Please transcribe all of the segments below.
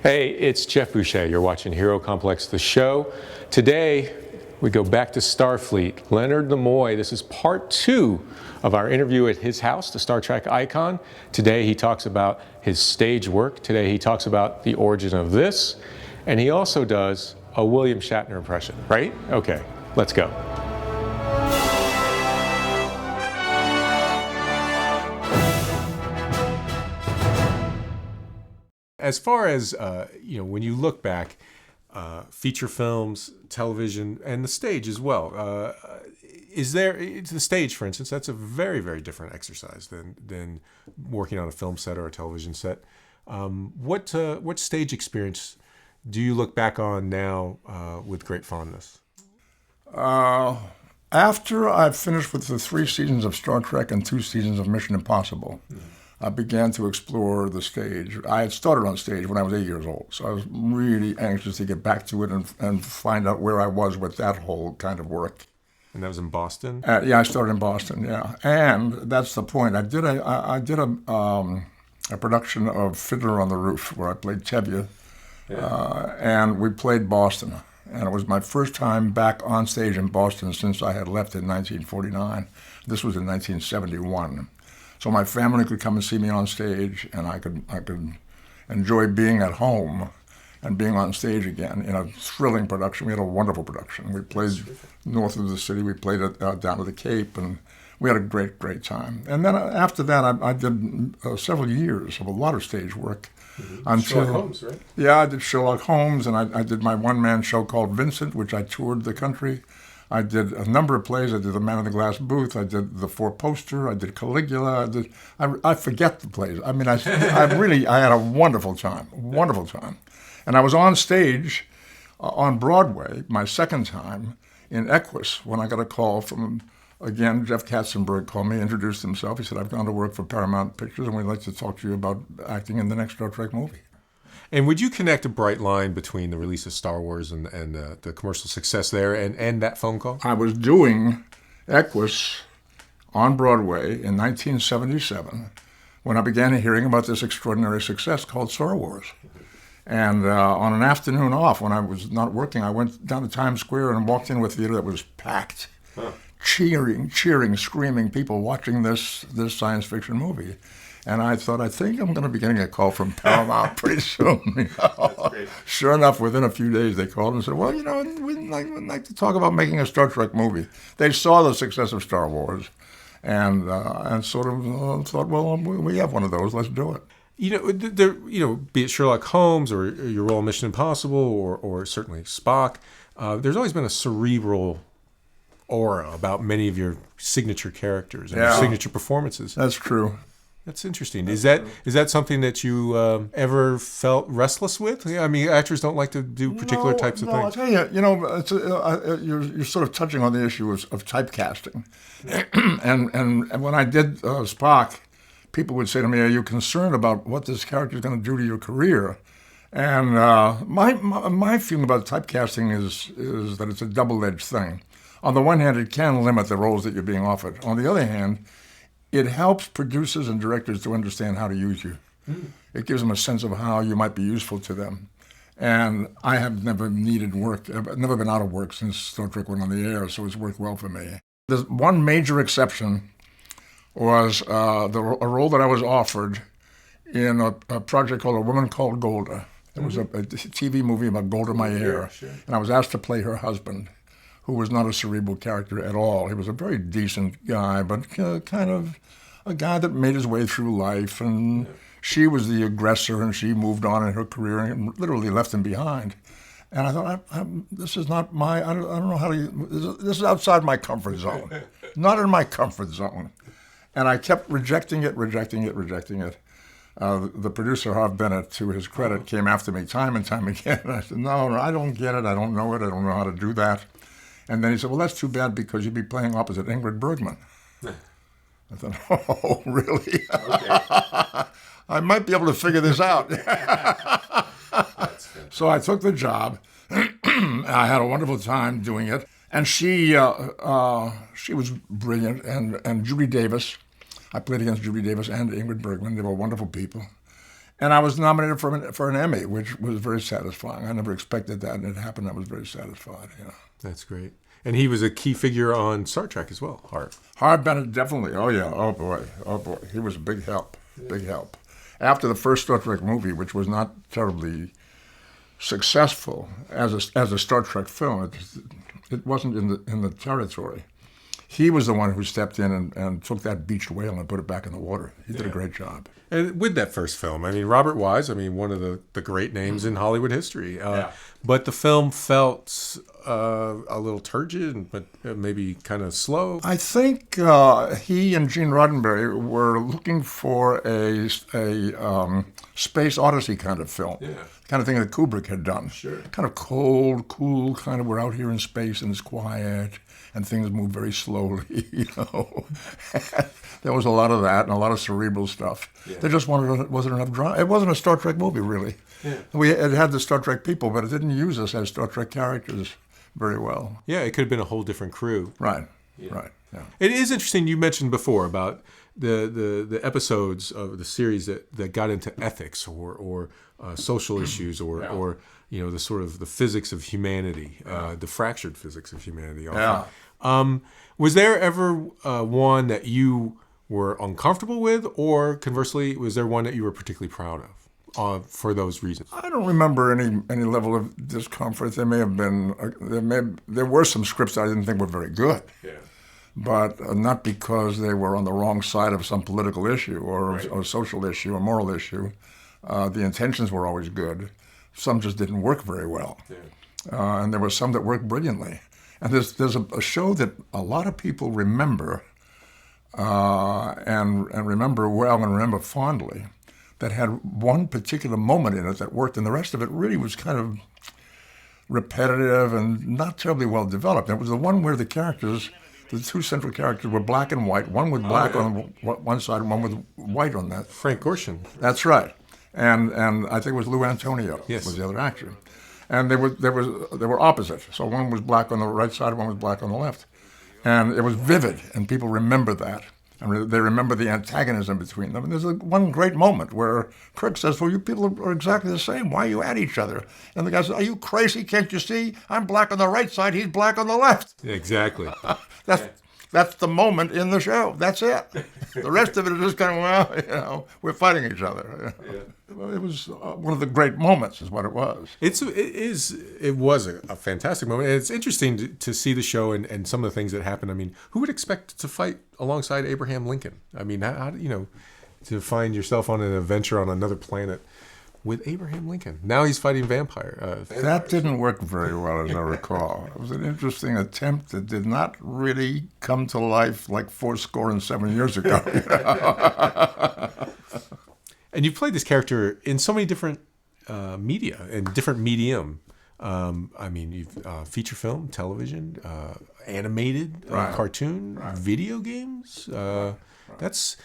Hey, it's Jeff Boucher. You're watching Hero Complex, the show. Today, we go back to Starfleet. Leonard Nimoy, this is part 2 of our interview at his house, the Star Trek icon. Today, he talks about his stage work. Today, he talks about the origin of this. And he also does a William Shatner impression, right? Okay, let's go. As far as, when you look back, feature films, television, and the stage as well, the stage, for instance, that's a very, very different exercise than working on a film set or a television set. What stage experience do you look back on now with great fondness? After I finished with the 3 seasons of Star Trek and 2 seasons of Mission Impossible, I began to explore the stage. I had started on stage when I was 8 years old, so I was really anxious to get back to it and find out where I was with that whole kind of work. And that was in Boston? Yeah, I started in Boston, yeah. And that's the point. I did a production of Fiddler on the Roof where I played Tevye, and we played Boston. And it was my first time back on stage in Boston since I had left in 1949. This was in 1971. So my family could come and see me on stage, and I could enjoy being at home and being on stage again in a thrilling production. We had a wonderful production. We played north of the city. We played down to the Cape, and we had a great, great time. And then after that, I did several years of a lot of stage work. Sherlock Holmes, right? Yeah, I did Sherlock Holmes, and I did my one-man show called Vincent, which I toured the country. I did a number of plays. I did The Man in the Glass Booth. I did The Four Poster. I did Caligula. I forget the plays. I mean, I had a wonderful time, And I was on stage on Broadway my second time in Equus when I got a call from, again, Jeff Katzenberg called me, introduced himself. He said, I've gone to work for Paramount Pictures, and we'd like to talk to you about acting in the next Star Trek movie. And would you connect a bright line between the release of Star Wars and the commercial success there and that phone call? I was doing Equus on Broadway in 1977 when I began hearing about this extraordinary success called Star Wars. And on an afternoon off, when I was not working, I went down to Times Square and walked into a theater that was packed, cheering, screaming, people watching this science fiction movie. And I thought, I think I'm going to be getting a call from Paramount pretty soon. That's great. Sure enough, within a few days, they called and said, well, we'd like to talk about making a Star Trek movie. They saw the success of Star Wars and sort of thought, well, we have one of those, let's do it. Be it Sherlock Holmes or your role in Mission Impossible or certainly Spock, there's always been a cerebral aura about many of your signature characters and your signature performances. That's true. That's interesting. Is that something that you ever felt restless with? I mean, actors don't like to do particular types of things. I'll tell you, you're sort of touching on the issue of typecasting. and when I did Spock, people would say to me, are you concerned about what this character is going to do to your career? And my feeling about typecasting is that it's a double-edged thing. On the one hand, it can limit the roles that you're being offered. On the other hand, it helps producers and directors to understand how to use you. It gives them a sense of how you might be useful to them. And I have never needed work. I've never been out of work since Star Trek went on the air, so it's worked well for me. There's one major exception was a role that I was offered in a project called A Woman Called Golda. It was a TV movie about Golda Meir, and I was asked to play her husband, who was not a cerebral character at all. He was a very decent guy, but kind of a guy that made his way through life, and she was the aggressor, and she moved on in her career and literally left him behind. And I thought, this is not my, I don't know how to, this is outside my comfort zone, not in my comfort zone. And I kept rejecting it. The producer, Harv Bennett, to his credit, came after me time and time again. And I said, no, I don't get it. I don't know it. I don't know how to do that. And then he said, well, that's too bad because you'd be playing opposite Ingrid Bergman. I thought, oh, really? Okay. I might be able to figure this out. So I took the job. I had a wonderful time doing it. And she was brilliant. And Judy Davis, I played against Judy Davis and Ingrid Bergman. They were wonderful people. And I was nominated for an Emmy, which was very satisfying. I never expected that, and it happened. I was very satisfied. Yeah. That's great. And he was a key figure on Star Trek as well, Hart. Hart Bennett, definitely. Oh, yeah. Oh, boy. Oh, boy. He was a big help. Big help. After the first Star Trek movie, which was not terribly successful as a Star Trek film, it wasn't in the territory. He was the one who stepped in and took that beached whale and put it back in the water. He did a great job. And with that first film, I mean, Robert Wise, I mean, one of the great names in Hollywood history. But the film felt a little turgid, but maybe kind of slow. I think he and Gene Roddenberry were looking for a space odyssey kind of film. Yeah. Kind of thing that Kubrick had done. Sure. Kind of cold, cool, kind of we're out here in space and it's quiet and things move very slowly, you know. There was a lot of that and a lot of cerebral stuff. Yeah. There just wasn't enough drama. It wasn't a Star Trek movie, really. Yeah. It had the Star Trek people, but it didn't use us as Star Trek characters very well. Yeah, it could have been a whole different crew. Right, right. Yeah. It is interesting, you mentioned before about the episodes of the series that got into ethics or social issues or you know, the sort of the physics of humanity, the fractured physics of humanity. Often. Yeah. Was there ever one that you were uncomfortable with, or conversely, was there one that you were particularly proud of for those reasons? I don't remember any level of discomfort. There may have been there were some scripts I didn't think were very good. Yeah. But not because they were on the wrong side of some political issue or social issue or moral issue. The intentions were always good. Some just didn't work very well. Yeah. And there were some that worked brilliantly. And there's a show that a lot of people remember and remember well and remember fondly that had one particular moment in it that worked, and the rest of it really was kind of repetitive and not terribly well developed. It was the one where the two central characters were black and white, one with black on one side and one with white on that. Frank Gorshin. That's right. And I think it was Lou Antonio was the other actor. And they were opposite. So one was black on the right side, one was black on the left. And it was vivid, and people remember that. And they remember the antagonism between them. And there's one great moment where Kirk says, well, you people are exactly the same. Why are you at each other? And the guy says, are you crazy? Can't you see? I'm black on the right side, he's black on the left. Exactly. That's the moment in the show. That's it. The rest of it is just kind of, well, you know, we're fighting each other. Yeah. It was one of the great moments is what it was. It was a fantastic moment. And it's interesting to see the show and some of the things that happened. I mean, who would expect to fight alongside Abraham Lincoln? I mean, how you know, to find yourself on an adventure on another planet with Abraham Lincoln. Now he's fighting vampires. That didn't work very well, as I recall. It was an interesting attempt that did not really come to life like 77 years ago. You know? And you played this character in so many different media and different medium. I mean, you've feature film, television, animated, cartoon, video games. That's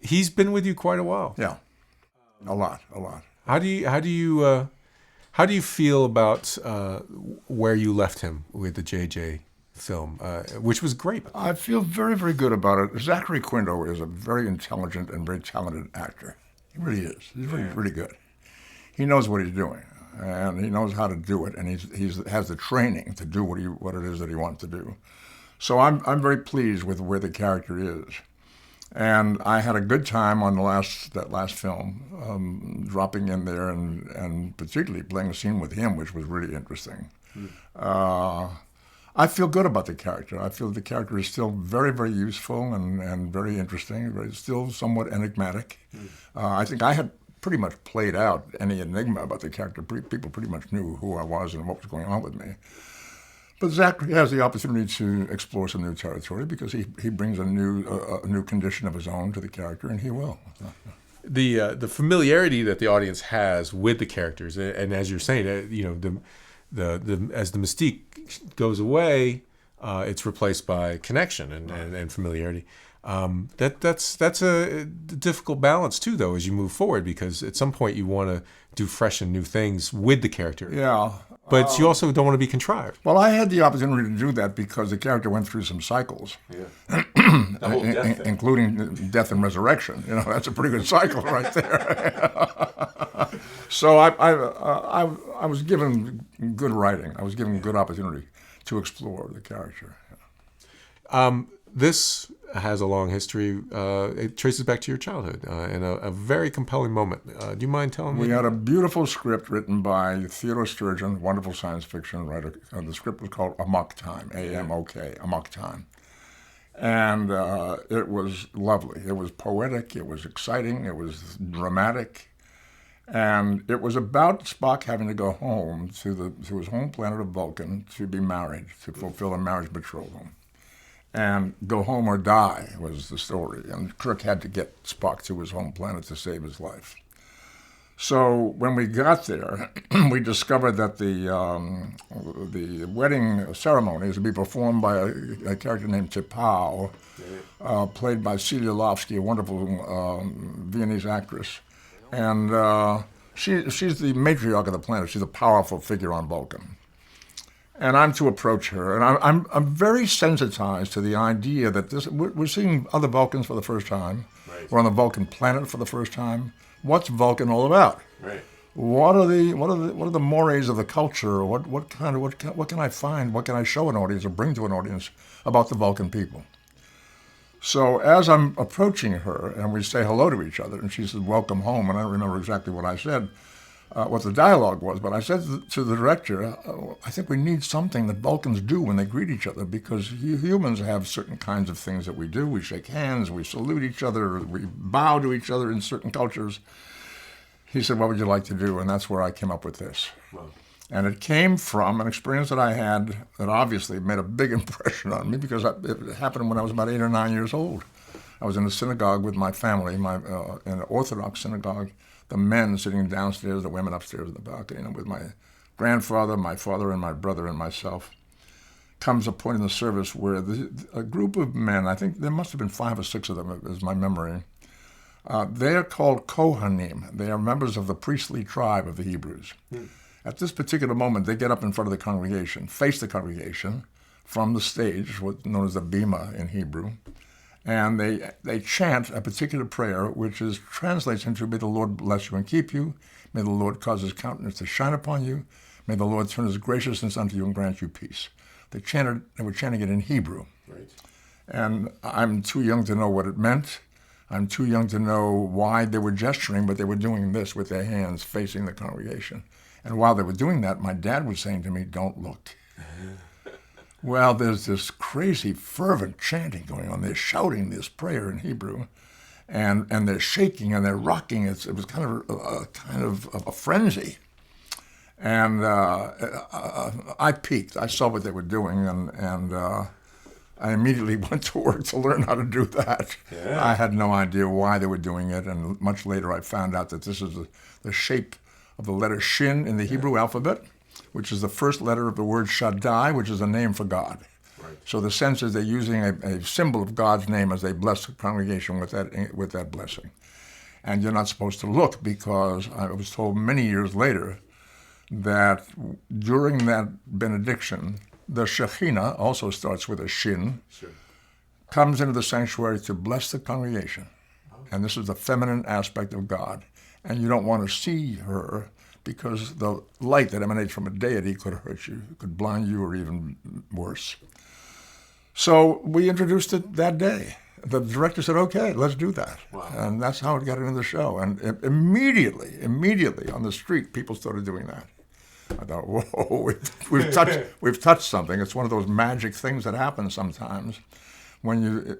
he's been with you quite a while. Yeah. A lot. How do you feel about where you left him with the J.J. film, which was great? I feel very, very good about it. Zachary Quinto is a very intelligent and very talented actor. He really is. He's really, really good. He knows what he's doing, and he knows how to do it, and he has the training to do what it is that he wants to do. So I'm very pleased with where the character is. And I had a good time on that last film, dropping in there and particularly playing a scene with him, which was really interesting. I feel good about the character. I feel the character is still very, very useful and very interesting, still somewhat enigmatic. I think I had pretty much played out any enigma about the character. People pretty much knew who I was and what was going on with me. But Zachary has the opportunity to explore some new territory because he brings a new condition of his own to the character, and he will. The familiarity that the audience has with the characters, and as you're saying, you know, as the mystique goes away, it's replaced by connection and familiarity. That's a difficult balance too, though, as you move forward, because at some point you want to do fresh and new things with the character. Yeah. but you also don't want to be contrived. Well, I had the opportunity to do that because the character went through some cycles, Yeah. The whole death thing. including death and resurrection. You know, that's a pretty good cycle right there. So I was given good writing. I was given good opportunity to explore the character. This has a long history. It traces back to your childhood in a very compelling moment. Do you mind telling me? We had a beautiful script written by Theodore Sturgeon, wonderful science fiction writer. The script was called Amok Time, A-M-O-K, Amok Time. And it was lovely. It was poetic. It was exciting. It was dramatic. And it was about Spock having to go home to his home planet of Vulcan to be married, to fulfill a marriage betrothal. And go home or die was the story. And Kirk had to get Spock to his home planet to save his life. So when we got there, we discovered that the wedding ceremony is to be performed by a character named T'Pau, played by Celia Lovsky, a wonderful Viennese actress. And she's the matriarch of the planet. She's a powerful figure on Vulcan. And I'm to approach her, and I'm very sensitized to the idea that we're seeing other Vulcans for the first time. Right. We're on the Vulcan planet for the first time. What's Vulcan all about? Right. What are the mores of the culture? What can I find? What can I show an audience or bring to an audience about the Vulcan people? So as I'm approaching her, and we say hello to each other, and she says, "Welcome home," and I don't remember exactly what I said. What the dialogue was, but I said to the director, I think we need something that Vulcans do when they greet each other, because humans have certain kinds of things that we do. We shake hands, we salute each other, we bow to each other in certain cultures. He said, "What would you like to do?" And that's where I came up with this. Wow. And it came from an experience that I had that obviously made a big impression on me, because it happened when I was about 8 or 9 years old. I was in a synagogue with my family, in an Orthodox synagogue. The men sitting downstairs, the women upstairs in the balcony, and with my grandfather, my father, and my brother and myself. Comes a point in the service where a group of men, I think there must have been 5 or 6 of them, is my memory. They are called Kohanim. They are members of the priestly tribe of the Hebrews. At this particular moment, they get up in front of the congregation, face the congregation from the stage, what's known as the bima in Hebrew, and they chant a particular prayer, which translates into, "May the Lord bless you and keep you. May the Lord cause his countenance to shine upon you. May the Lord turn his graciousness unto you and grant you peace." They were chanting it in Hebrew. Right. And I'm too young to know what it meant. I'm too young to know why they were gesturing, but they were doing this with their hands facing the congregation. And while they were doing that, my dad was saying to me, "Don't look." Well, there's this crazy, fervent chanting going on. They're shouting this prayer in Hebrew, and they're shaking and they're rocking. It was kind of a frenzy. And I peeked. I saw what they were doing, and I immediately went to work to learn how to do that. Yeah. I had no idea why they were doing it, and much later I found out that this is the shape of the letter Shin in the Hebrew alphabet, which is the first letter of the word Shaddai, which is a name for God. Right. So the sense is they're using a symbol of God's name as they bless the congregation with that blessing. And you're not supposed to look, because I was told many years later that during that benediction, the Shekhinah, also starts with a Shin, Sure. comes into the sanctuary to bless the congregation. And this is the feminine aspect of God. And you don't want to see her, because the light that emanates from a deity could hurt you, could blind you, or even worse. So we introduced it that day. The director said, "Okay, let's do that." Wow. And that's how it got into the show. And immediately on the street, people started doing that. I thought, whoa, we've touched something. It's one of those magic things that happens sometimes when you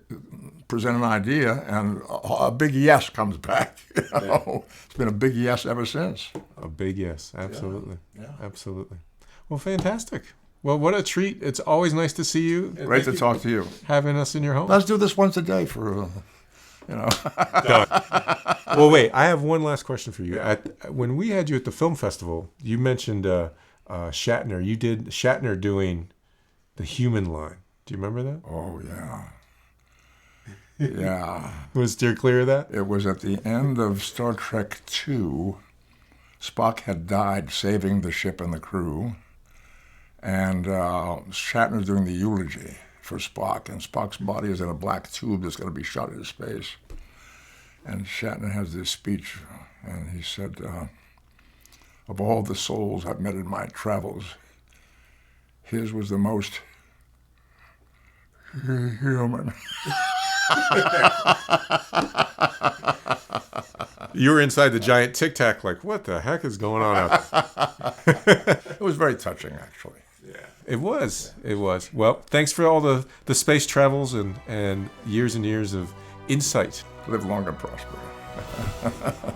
present an idea and a big yes comes back. You know? It's been a big yes ever since. A big yes, absolutely. Yeah. Absolutely. Well, fantastic. Well, what a treat. It's always nice to see you. Great to talk to you. Having us in your home. Let's do this once a day for, Done. Well, wait, I have one last question for you. When we had you at the film festival, you mentioned Shatner. You did Shatner doing the human line. Do you remember that? Oh, yeah. Yeah. Was steer clear of that? It was at the end of Star Trek II. Spock had died saving the ship and the crew. and Shatner doing the eulogy for Spock, and Spock's body is in a black tube that's going to be shot into space. And Shatner has this speech, and he said, of all the souls I've met in my travels, his was the most human. You were inside the giant Tic Tac, like, what the heck is going on out there? It was very touching, actually. Yeah, it was. It was. Well, thanks for all the space travels and years and years of insight. Live long and prosper.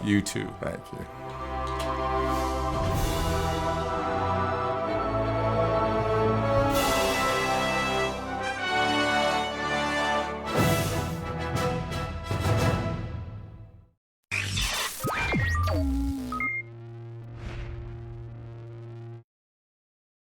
You too. Thank you.